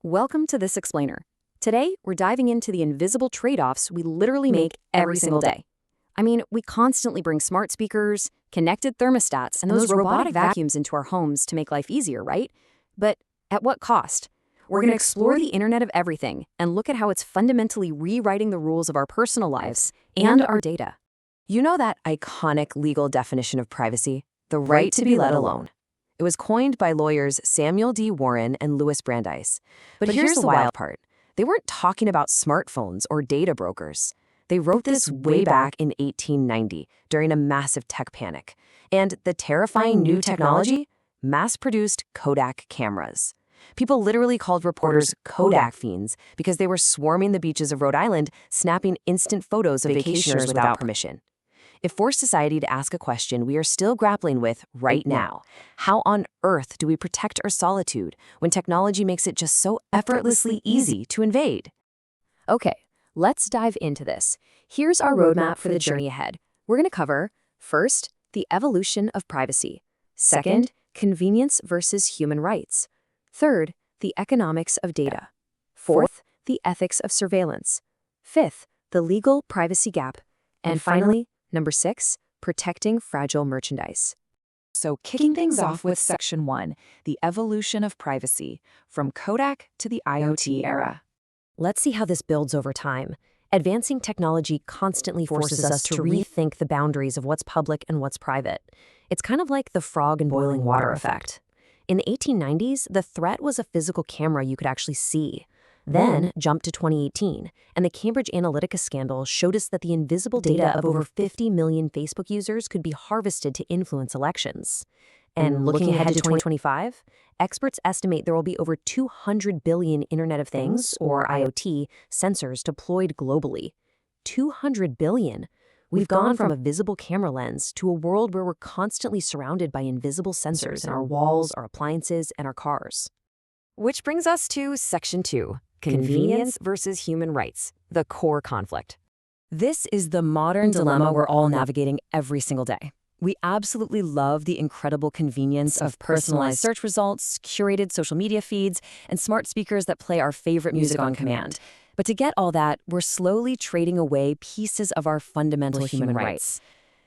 Welcome to This Explainer. Today, we're diving into the invisible trade-offs we literally make every single day. I mean, we constantly bring smart speakers, connected thermostats, and those robotic vacuums into our homes to make life easier, right? But at what cost? We're going to explore the Internet of Everything and look at how it's fundamentally rewriting the rules of our personal lives and our data. You know that iconic legal definition of privacy? The right to be let alone. It was coined by lawyers Samuel D. Warren and Louis Brandeis. But here's the wild part. They weren't talking about smartphones or data brokers. They wrote this way back in 1890 during a massive tech panic. And the terrifying new technology? Mass-produced Kodak cameras. People literally called reporters Kodak fiends because they were swarming the beaches of Rhode Island, snapping instant photos of vacationers without permission. It forced society to ask a question we are still grappling with right now. How on earth do we protect our solitude when technology makes it just so effortlessly easy to invade? Okay, let's dive into this. Here's our roadmap for the journey ahead. We're going to cover, first, the evolution of privacy. Second, convenience versus human rights. Third, the economics of data. Fourth, the ethics of surveillance. Fifth, the legal privacy gap. And finally, Number 6, protecting fragile merchandise. So kicking things off with Section 1, the evolution of privacy, from Kodak to the IoT era. Let's see how this builds over time. Advancing technology constantly forces us to rethink the boundaries of what's public and what's private. It's kind of like the frog in boiling water effect. In the 1890s, the threat was a physical camera you could actually see. Then, jump to 2018, and the Cambridge Analytica scandal showed us that the invisible data of over 50 million Facebook users could be harvested to influence elections. And looking ahead to 2025, experts estimate there will be over 200 billion Internet of Things, or IoT, sensors deployed globally. 200 billion! We've gone from a visible camera lens to a world where we're constantly surrounded by invisible sensors in our walls, our appliances, and our cars. Which brings us to Section 2. Convenience versus human rights, the core conflict. This is the modern dilemma we're all navigating every single day. We absolutely love the incredible convenience of personalized search results, curated social media feeds, and smart speakers that play our favorite music on command. But to get all that, we're slowly trading away pieces of our fundamental human rights.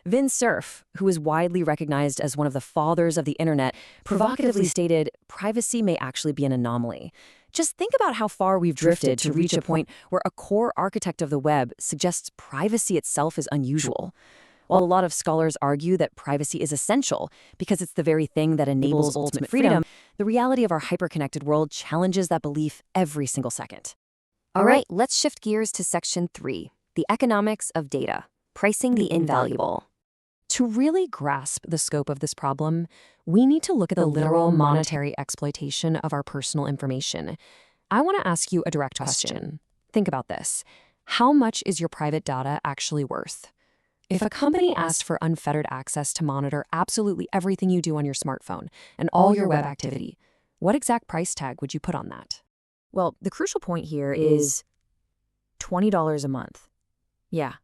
Vint Cerf, who is widely recognized as one of the fathers of the internet, provocatively stated, privacy may actually be an anomaly. Just think about how far we've drifted to reach a point where a core architect of the web suggests privacy itself is unusual. While a lot of scholars argue that privacy is essential because it's the very thing that enables ultimate freedom, the reality of our hyper-connected world challenges that belief every single second. All right, let's shift gears to Section 3, the economics of data, pricing the invaluable. To really grasp the scope of this problem, we need to look at the literal monetary exploitation of our personal information. I want to ask you a direct question. Think about this. How much is your private data actually worth? If a company asked for unfettered access to monitor absolutely everything you do on your smartphone and all your web activity, what exact price tag would you put on that? Well, the crucial point here is $20 a month. Yeah,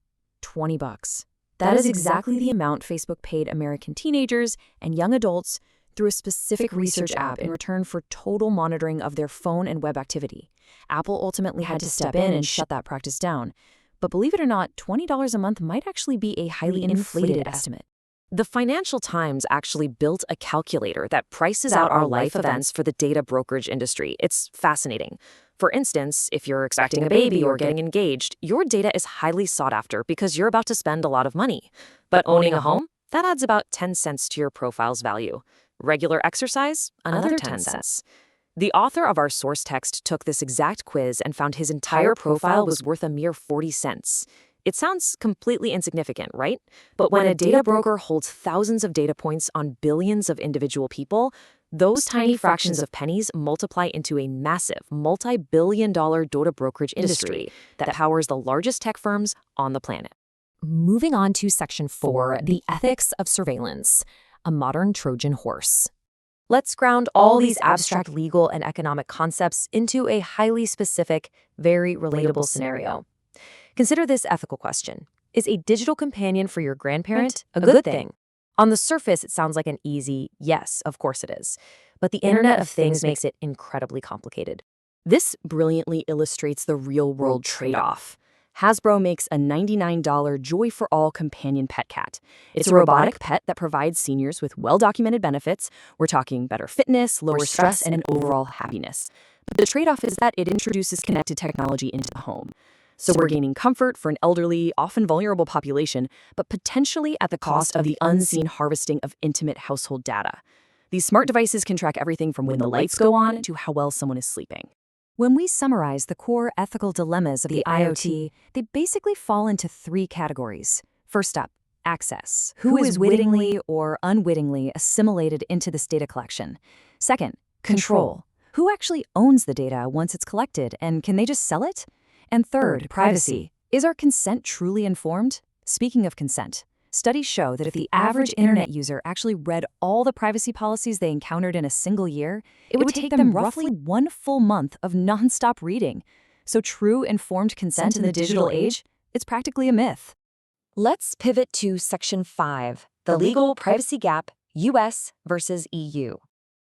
$20. That is exactly the amount Facebook paid American teenagers and young adults through a specific research app in return for total monitoring of their phone and web activity. Apple ultimately had to step in and shut that practice down. But believe it or not, $20 a month might actually be a highly inflated estimate. The Financial Times actually built a calculator that prices out our life events for the data brokerage industry. It's fascinating. For instance, if you're expecting a baby or getting engaged, your data is highly sought after because you're about to spend a lot of money. But owning a home? That adds about 10 cents to your profile's value. Regular exercise? Another 10 cents. The author of our source text took this exact quiz and found his entire profile was worth a mere 40 cents. It sounds completely insignificant, right? But when a data broker holds thousands of data points on billions of individual people, those tiny fractions of pennies multiply into a massive, multi-billion-dollar data brokerage industry that powers the largest tech firms on the planet. Moving on to Section 4, the ethics of surveillance, a modern Trojan horse. Let's ground all these abstract legal and economic concepts into a highly specific, very relatable scenario. Consider this ethical question. Is a digital companion for your grandparent a good thing? On the surface, it sounds like an easy yes, of course it is. But the Internet of Things makes it incredibly complicated. This brilliantly illustrates the real-world trade-off. Hasbro makes a $99 Joy-for-All companion pet cat. It's a robotic pet that provides seniors with well-documented benefits. We're talking better fitness, lower stress, and an overall happiness. But the trade-off is that it introduces connected technology into the home. So we're gaining comfort for an elderly, often vulnerable population, but potentially at the cost of the unseen harvesting of intimate household data. These smart devices can track everything from when the lights go on to how well someone is sleeping. When we summarize the core ethical dilemmas of the IoT, they basically fall into three categories. First up, access. Who is wittingly or unwittingly assimilated into this data collection? Second, control. Who actually owns the data once it's collected, and can they just sell it? And third, privacy. Is our consent truly informed? Speaking of consent, studies show that if the average internet user actually read all the privacy policies they encountered in a single year, it would take them roughly 1 full month of nonstop reading. So true informed consent in the digital age? It's practically a myth. Let's pivot to Section 5, the legal privacy gap, US versus EU.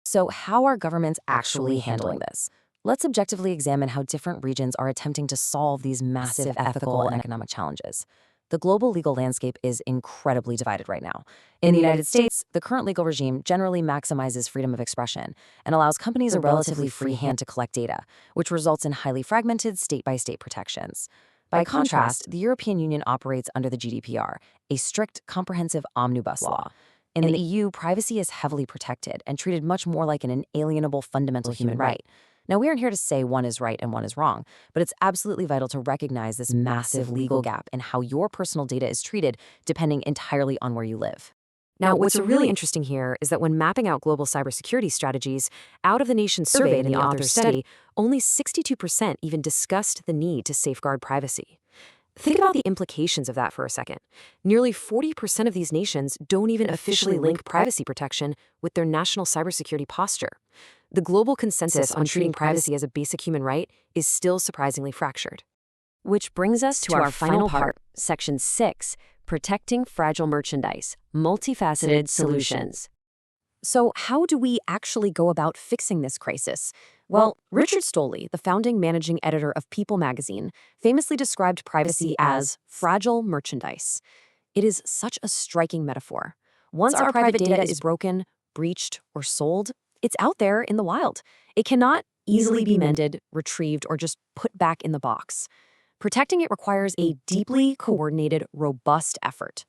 So how are governments actually handling this? Let's objectively examine how different regions are attempting to solve these massive ethical and economic challenges. The global legal landscape is incredibly divided right now. In the United States, the current legal regime generally maximizes freedom of expression and allows companies a relatively free hand to collect data, which results in highly fragmented state-by-state protections. By contrast, the European Union operates under the GDPR, a strict, comprehensive omnibus law. In the EU, privacy is heavily protected and treated much more like an inalienable fundamental human right. Now, we aren't here to say one is right and one is wrong, but it's absolutely vital to recognize this massive legal gap in how your personal data is treated depending entirely on where you live. Now, what's really interesting here is that when mapping out global cybersecurity strategies, out of the nations surveyed in the author's study, only 62% even discussed the need to safeguard privacy. Think about the implications of that for a second. Nearly 40% of these nations don't even officially link privacy protection with their national cybersecurity posture. The global consensus on treating privacy as a basic human right is still surprisingly fractured. Which brings us to our final part, Section 6, Protecting Fragile Merchandise, Multifaceted Solutions. So how do we actually go about fixing this crisis? Well, Richard Stolley, the founding managing editor of People magazine, famously described privacy as fragile merchandise. It is such a striking metaphor. Once our private data is broken, breached, or sold, it's out there in the wild. It cannot easily be mended, retrieved, or just put back in the box. Protecting it requires a deeply coordinated, robust effort.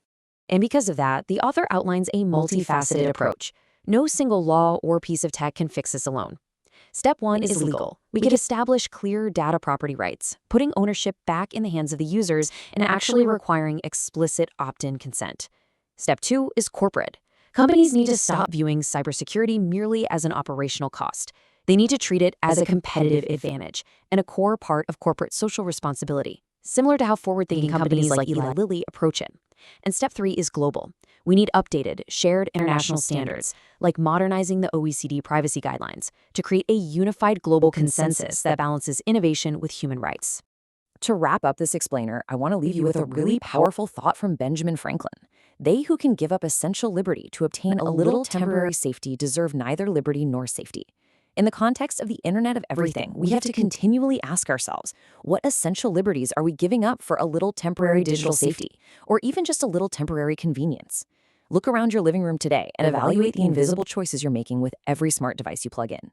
And because of that, the author outlines a multifaceted approach. No single law or piece of tech can fix this alone. Step 1 is legal. We could establish clear data property rights, putting ownership back in the hands of the users and actually requiring explicit opt-in consent. Step 2 is corporate. Companies need to stop viewing cybersecurity merely as an operational cost. They need to treat it as a competitive advantage and a core part of corporate social responsibility, similar to how forward-thinking companies like Eli Lilly approach it. And step 3 is global. We need updated, shared international standards, like modernizing the OECD privacy guidelines, to create a unified global consensus that balances innovation with human rights. To wrap up this explainer, I want to leave you with a really powerful thought from Benjamin Franklin. They who can give up essential liberty to obtain a little temporary safety deserve neither liberty nor safety. In the context of the Internet of Everything, we have to continually ask ourselves, what essential liberties are we giving up for a little temporary digital safety, or even just a little temporary convenience? Look around your living room today and evaluate the invisible choices you're making with every smart device you plug in.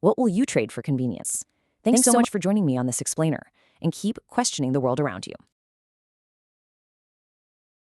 What will you trade for convenience? Thanks so much for joining me on this explainer, and keep questioning the world around you.